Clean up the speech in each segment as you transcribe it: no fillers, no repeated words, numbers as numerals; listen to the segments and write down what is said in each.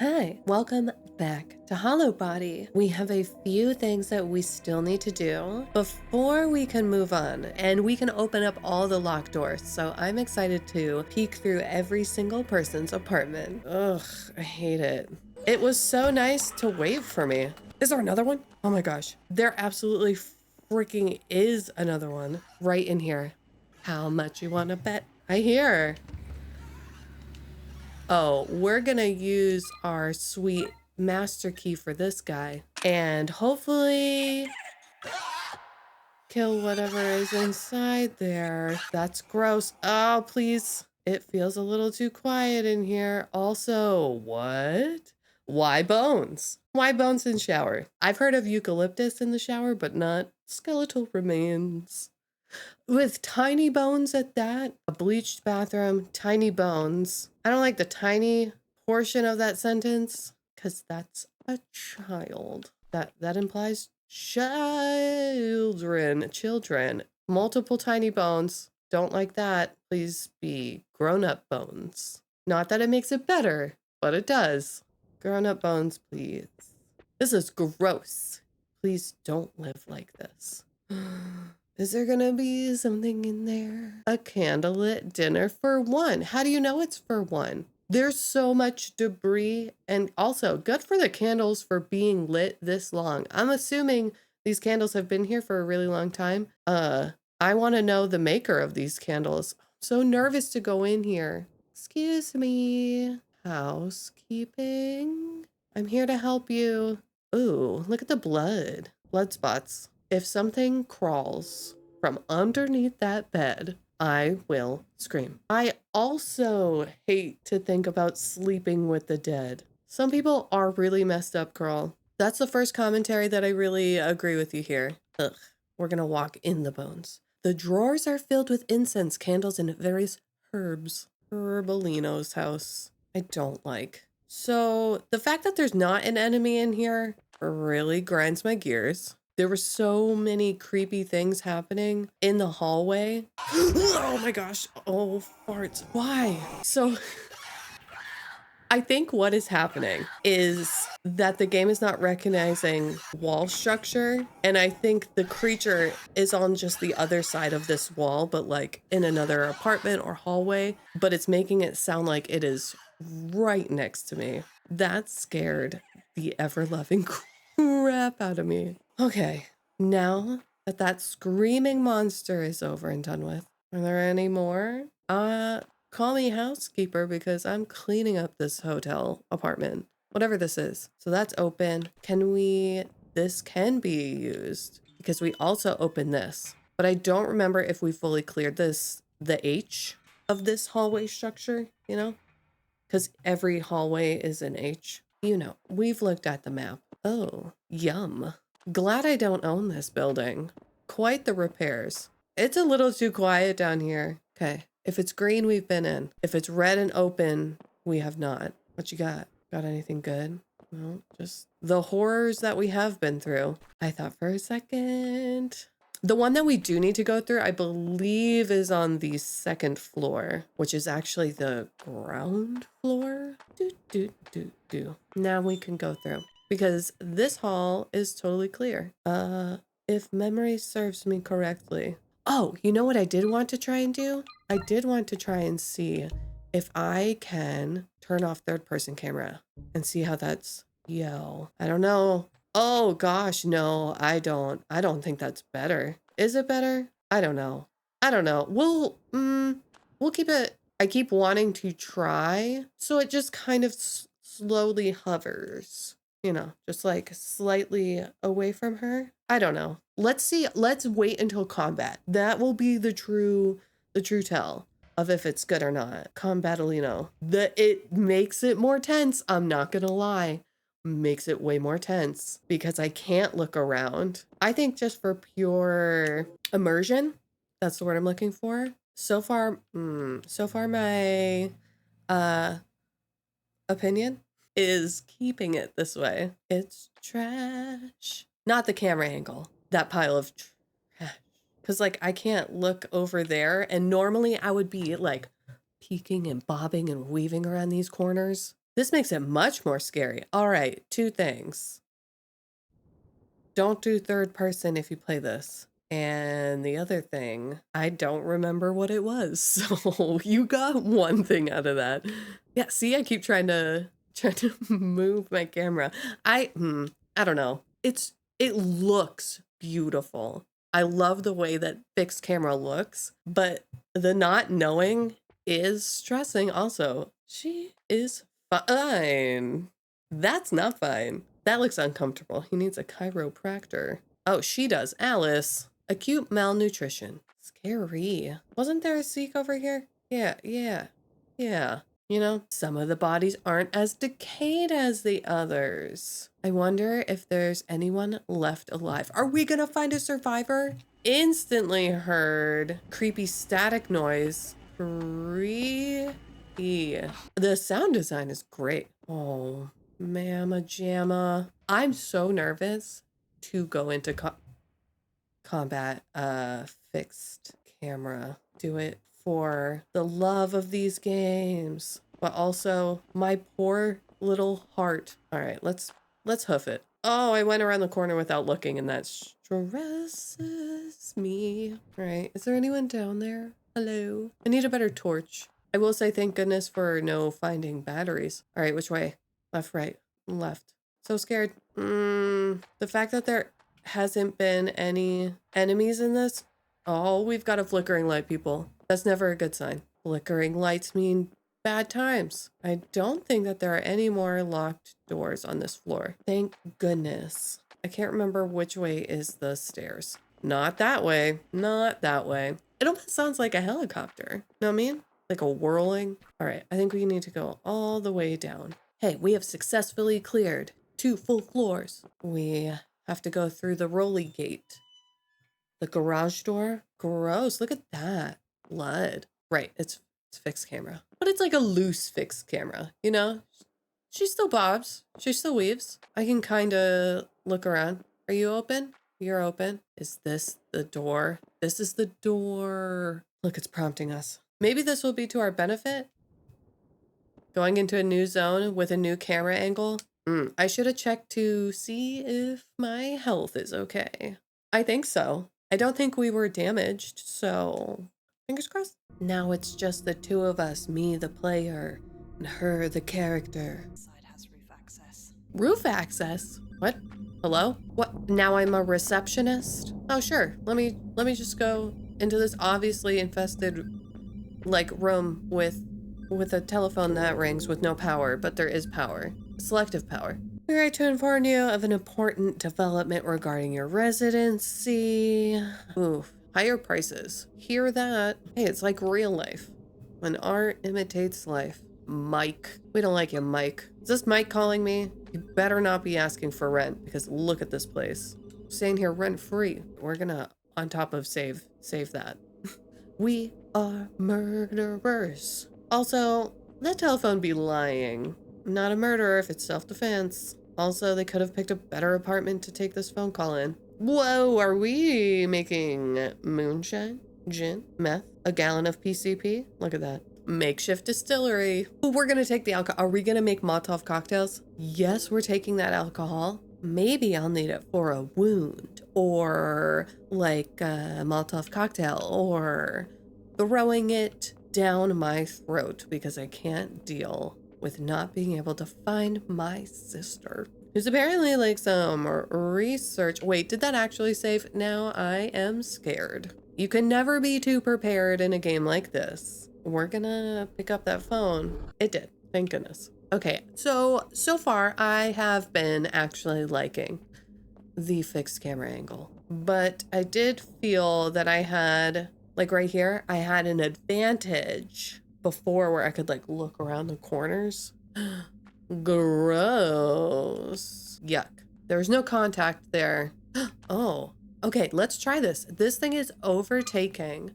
Hi, welcome back to Hollowbody. We have a few things that we still need to do before we can move on and we can open up all the locked doors. So I'm excited to peek through every single person's apartment. Ugh, I hate it. It was so nice to wait for me. Is there another one? Oh my gosh, there absolutely freaking is another one right in here. How much you want to bet? I hear. Oh, we're gonna use our sweet master key for this guy and hopefully kill whatever is inside there. That's gross. Oh, please. It feels a little too quiet in here. Also, what? Why bones? Why bones in shower? I've heard of eucalyptus in the shower, but not skeletal remains. With tiny bones at that, a bleached bathroom, tiny bones. I don't like the tiny portion of that sentence because that's a child. That implies children. Multiple tiny bones. Don't like that. Please be grown-up bones. Not that it makes it better, but it does. Grown-up bones, please. This is gross. Please don't live like this. Is there gonna be something in there? A candlelit dinner for one. How do you know it's for one? There's so much debris, and also good for the candles for being lit this long. I'm assuming these candles have been here for a really long time. I want to know the maker of these candles. I'm so nervous to go in here. Excuse me. Housekeeping. I'm here to help you. Ooh, look at the blood. Blood spots. If something crawls from underneath that bed, I will scream. I also hate to think about sleeping with the dead. Some people are really messed up, girl. That's the first commentary that I really agree with you here. Ugh, we're gonna walk in the bones. The drawers are filled with incense, candles, and various herbs. Herbalino's house. I don't like. So the fact that there's not an enemy in here really grinds my gears. There were so many creepy things happening in the hallway. Oh my gosh. Oh, farts. Why? So I think what is happening is that the game is not recognizing wall structure. And I think the creature is on just the other side of this wall, but like in another apartment or hallway, but it's making it sound like it is right next to me. That scared the ever-loving crap out of me. Okay, now that that screaming monster is over and done with, are there any more? Call me housekeeper because I'm cleaning up this hotel apartment, whatever this is. So that's open. This can be used because we also opened this, but I don't remember if we fully cleared the H of this hallway structure, you know? Because every hallway is an H. You know, we've looked at the map. Oh, yum. Glad I don't own this building. Quite the repairs. It's a little too quiet down here. Okay, if it's green, we've been in. If it's red and open, we have not. What you got? Got anything good? No, just the horrors that we have been through. I thought for a second. The one that we do need to go through, I believe, is on the second floor, which is actually the ground floor. Now we can go through because this hall is totally clear. If memory serves me correctly. Oh, you know what I did want to try and do? I did want to try and see if I can turn off third person camera and see how that's, yo, I don't know. Oh gosh, no, I don't think that's better. Is it better? I don't know. We'll keep it. I keep wanting to try. So it just kind of slowly hovers, you know, just like slightly away from her. I don't know. Let's see. Let's wait until combat. That will be the true tell of if it's good or not. Combatalino. It makes it more tense. I'm not gonna lie. Makes it way more tense because I can't look around. I think just for pure immersion, that's the word I'm looking for. So far my opinion is keeping it this way. It's trash. Not the camera angle, that pile of trash. Because like I can't look over there, and normally I would be like peeking and bobbing and weaving around these corners. This makes it much more scary. All right, 2 things. Don't do third person if you play this. And the other thing, I don't remember what it was. So you got one thing out of that. Yeah, see, I keep trying to move my camera. I don't know. It looks beautiful. I love the way that fixed camera looks, but the not knowing is stressing also. She is fine. That's not fine. That looks uncomfortable. He needs a chiropractor. Oh, she does. Alice. Acute malnutrition. Scary. Wasn't there a Sikh over here? Yeah. You know, some of the bodies aren't as decayed as the others. I wonder if there's anyone left alive. Are we gonna find a survivor? Instantly heard creepy static noise. The sound design is great. Oh, mamma jamma. I'm so nervous to go into combat. Fixed camera. Do it for the love of these games, but also my poor little heart. All right, let's hoof it. Oh, I went around the corner without looking, and that stresses me. All right, is there anyone down there? Hello? I need a better torch. I will say thank goodness for no finding batteries. All right, which way? Left, right, left. So scared. The fact that there hasn't been any enemies in this. Oh, we've got a flickering light, people. That's never a good sign. Flickering lights mean bad times. I don't think that there are any more locked doors on this floor. Thank goodness. I can't remember which way is the stairs. Not that way. Not that way. It almost sounds like a helicopter. Know what I mean? Like a whirling. All right, I think we need to go all the way down. Hey, we have successfully cleared 2 full floors. We have to go through the rolly gate. The garage door? Gross, look at that. Blood. Right, it's fixed camera. But it's like a loose fixed camera, you know? She still bobs. She still weaves. I can kind of look around. Are you open? You're open. Is this the door? This is the door. Look, it's prompting us. Maybe this will be to our benefit? Going into a new zone with a new camera angle? I should have checked to see if my health is okay. I think so. I don't think we were damaged, so fingers crossed. Now it's just the 2 of us, me the player, and her the character. Side has roof access. Roof access? What? Hello? What? Now I'm a receptionist? Oh sure. Let me just go into this obviously infested like room with a telephone that rings with no power, but there is power. Selective power. We write to inform you of an important development regarding your residency. Oof. Higher prices. Hear that? Hey, it's like real life. When art imitates life. Mike. We don't like you, Mike. Is this Mike calling me? You better not be asking for rent, because look at this place. Staying here rent free. We're gonna, on top of save that. We are murderers. Also, that telephone be lying. I'm not a murderer if it's self-defense. Also, they could have picked a better apartment to take this phone call in. Whoa, are we making moonshine, gin, meth, a gallon of PCP? Look at that. Makeshift distillery. Ooh, we're gonna take the alcohol. Are we gonna make Molotov cocktails? Yes, we're taking that alcohol. Maybe I'll need it for a wound, or like a Molotov cocktail, or throwing it down my throat because I can't deal with not being able to find my sister. There's apparently like some research. Wait, did that actually save? Now I am scared. You can never be too prepared in a game like this. We're gonna pick up that phone. It did, thank goodness. Okay, so far I have been actually liking the fixed camera angle, but I did feel that I had, like right here, I had an advantage before where I could like look around the corners. Gross. Yuck. There was no contact there. Oh, okay, let's try this. This thing is overtaking,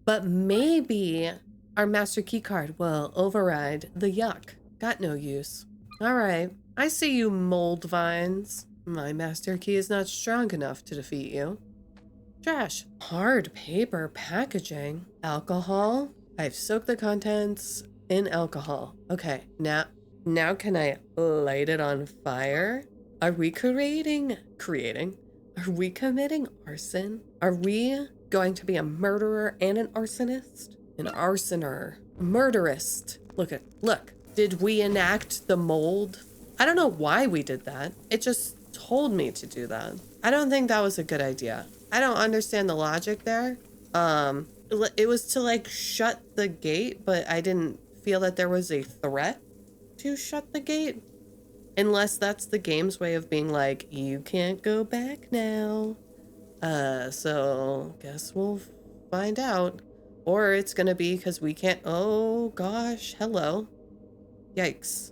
but maybe our master key card will override the yuck. Got no use. All right, I see you, mold vines. My master key is not strong enough to defeat you. Trash. Hard paper packaging. Alcohol. I've soaked the contents in alcohol. Okay, now Now can I light it on fire? Are we creating? Are we committing arson? Are we going to be a murderer and an arsonist? An arsoner. Murderist. Look. Did we enact the mold? I don't know why we did that. It just told me to do that. I don't think that was a good idea. I don't understand the logic there. It was to like shut the gate, but I didn't feel that there was a threat to shut the gate. Unless that's the game's way of being like, you can't go back now. So guess we'll find out. Or it's gonna be because we can't, oh gosh, hello. Yikes.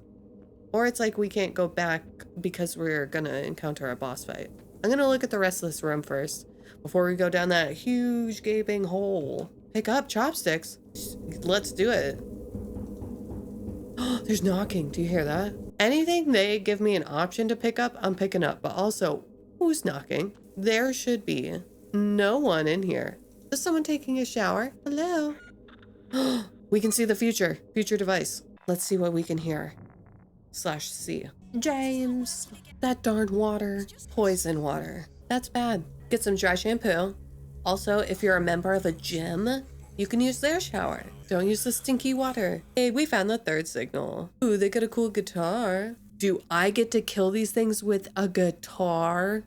Or it's like we can't go back because we're gonna encounter a boss fight. I'm gonna look at the rest of this room first before we go down that huge gaping hole. Pick up chopsticks. Let's do it. There's knocking. Do you hear that? Anything they give me an option to pick up, I'm picking up. But also, who's knocking? There should be no one in here. Is someone taking a shower? Hello? We can see the future device. Let's see what we can hear. /see. James. That darn water. Poison water. That's bad. Get some dry shampoo. Also, if you're a member of a gym, you can use their shower. Don't use the stinky water. Hey, we found the third signal. Ooh, they got a cool guitar. Do I get to kill these things with a guitar?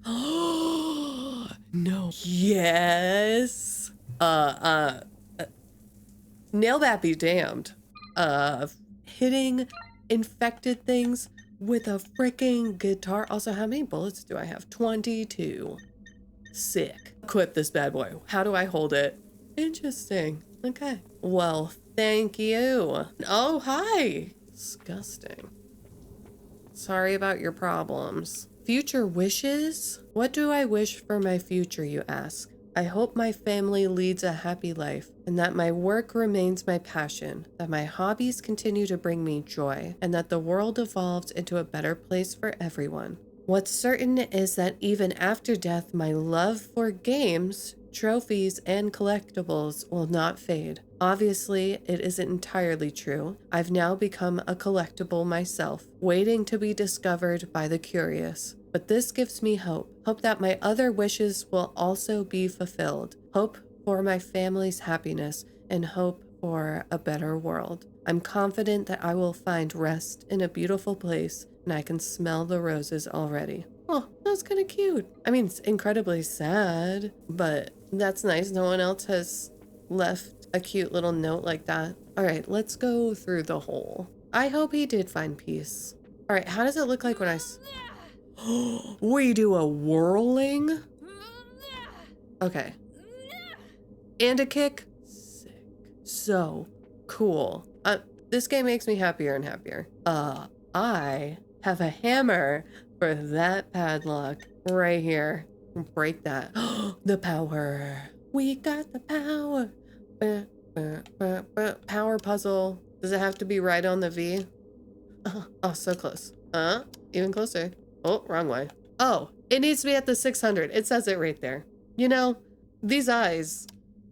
Oh, no. Yes. Nail that be damned. Hitting infected things with a freaking guitar. Also, how many bullets do I have? 22. Sick. Equip this bad boy. How do I hold it? Interesting. Okay. Well, thank you. Oh, hi. Disgusting. Sorry about your problems. Future wishes? What do I wish for my future, you ask? I hope my family leads a happy life and that my work remains my passion, that my hobbies continue to bring me joy, and that the world evolves into a better place for everyone. What's certain is that even after death, my love for games, trophies, and collectibles will not fade. Obviously, it isn't entirely true. I've now become a collectible myself, waiting to be discovered by the curious. But this gives me hope. Hope that my other wishes will also be fulfilled. Hope for my family's happiness and hope for a better world. I'm confident that I will find rest in a beautiful place and I can smell the roses already. Oh, that's kind of cute. I mean, it's incredibly sad, but that's nice. No one else has left a cute little note like that. All right, let's go through the hole. I hope he did find peace. All right, how does it look like when I... We do a whirling? Okay. And a kick? Sick. So cool. This game makes me happier and happier. I have a hammer for that padlock right here. Break that. The power. We got the power. Power puzzle. Does it have to be right on the V? Oh, so close. Even closer. Oh, wrong way. Oh, it needs to be at the 600. It says it right there. You know, these eyes,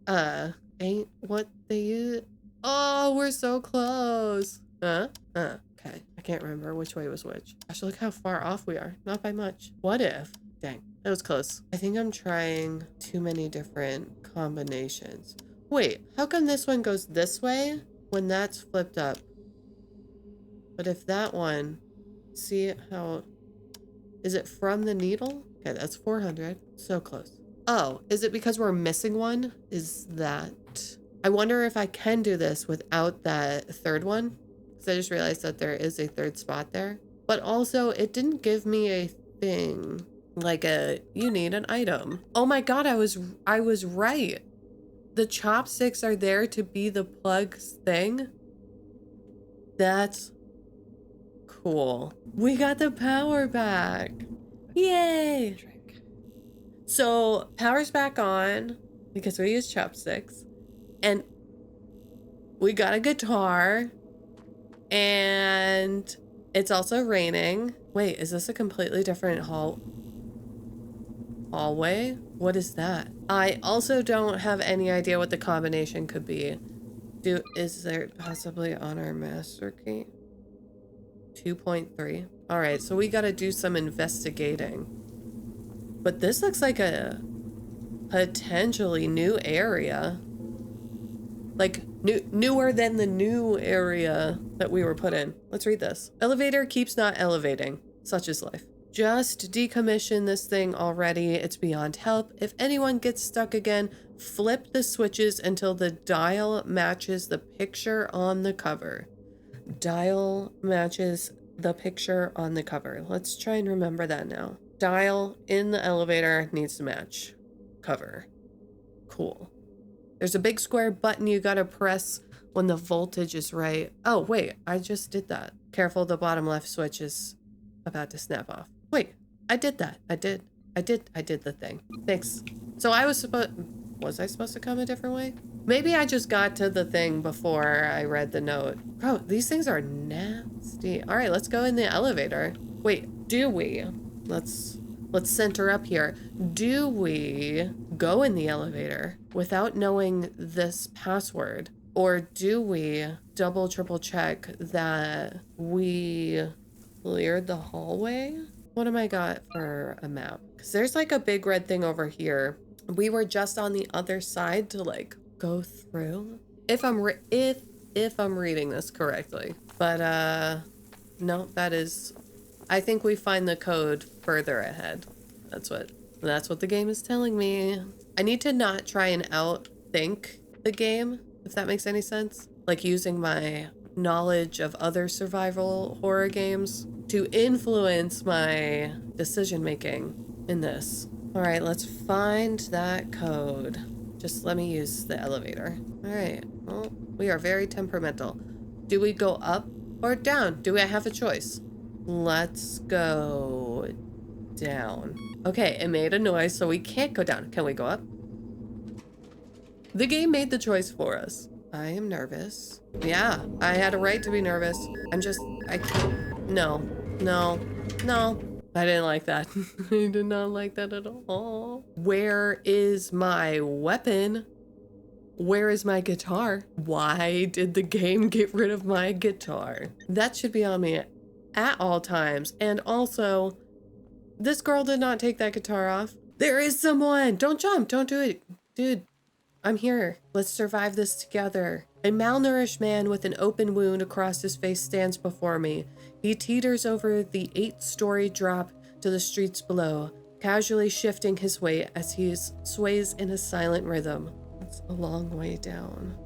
ain't what they use. Oh, we're so close. Okay. I can't remember which way was which. Gosh, look how far off we are. Not by much. What if? Dang, that was close. I think I'm trying too many different combinations. Wait, how come this one goes this way when that's flipped up? But if that one, see how, is it from the needle? Okay, that's 400. So close. Oh, is it because we're missing one? Is that... I wonder if I can do this without that third one. Because I just realized that there is a third spot there. But also, it didn't give me a thing. Like you need an item. Oh my god, I was right. The chopsticks are there to be the plug's thing. That's cool. We got the power back. Yay! So power's back on because we use chopsticks, and we got a guitar, and it's also raining. Wait, is this a completely different hallway? What is that? I also don't have any idea what the combination could be. Is there possibly on our master key? 2.3. All right, so we got to do some investigating. But this looks like a potentially new area. Like newer than the new area that we were put in. Let's read this. Elevator keeps not elevating. Such is life. Just decommission this thing already. It's beyond help. If anyone gets stuck again, flip the switches until the dial matches the picture on the cover. Dial matches the picture on the cover. Let's try and remember that now. Dial in the elevator needs to match cover. Cool. There's a big square button you gotta press when the voltage is right. Oh, wait, I just did that. Careful, the bottom left switch is about to snap off. Wait, I did that. I did the thing. Thanks. So was I supposed to come a different way? Maybe I just got to the thing before I read the note. Bro, these things are nasty. All right, let's go in the elevator. Wait, do we? Let's center up here. Do we go in the elevator without knowing this password? Or do we double, triple check that we cleared the hallway? What am I got for a map? Because there's like a big red thing over here. We were just on the other side to like go through. If I'm reading this correctly. But no, that is, I think we find the code further ahead. That's what the game is telling me. I need to not try and outthink the game, if that makes any sense. Like using my knowledge of other survival horror games to influence my decision making in this. All right, let's find that code. Just let me use the elevator. All right, well, we are very temperamental. Do we go up or down? Do I have a choice? Let's go down. Okay, it made a noise, so we can't go down. Can we go up? The game made the choice for us. I am nervous. Yeah, I had a right to be nervous. I can't. No. I didn't like that. I did not like that at all. Where is my weapon? Where is my guitar? Why did the game get rid of my guitar? That should be on me at all times. And also, this girl did not take that guitar off. There is someone. Don't jump. Don't do it. Dude, I'm here. Let's survive this together. A malnourished man with an open wound across his face stands before me. He teeters over the 8-story drop to the streets below, casually shifting his weight as he sways in a silent rhythm. It's a long way down.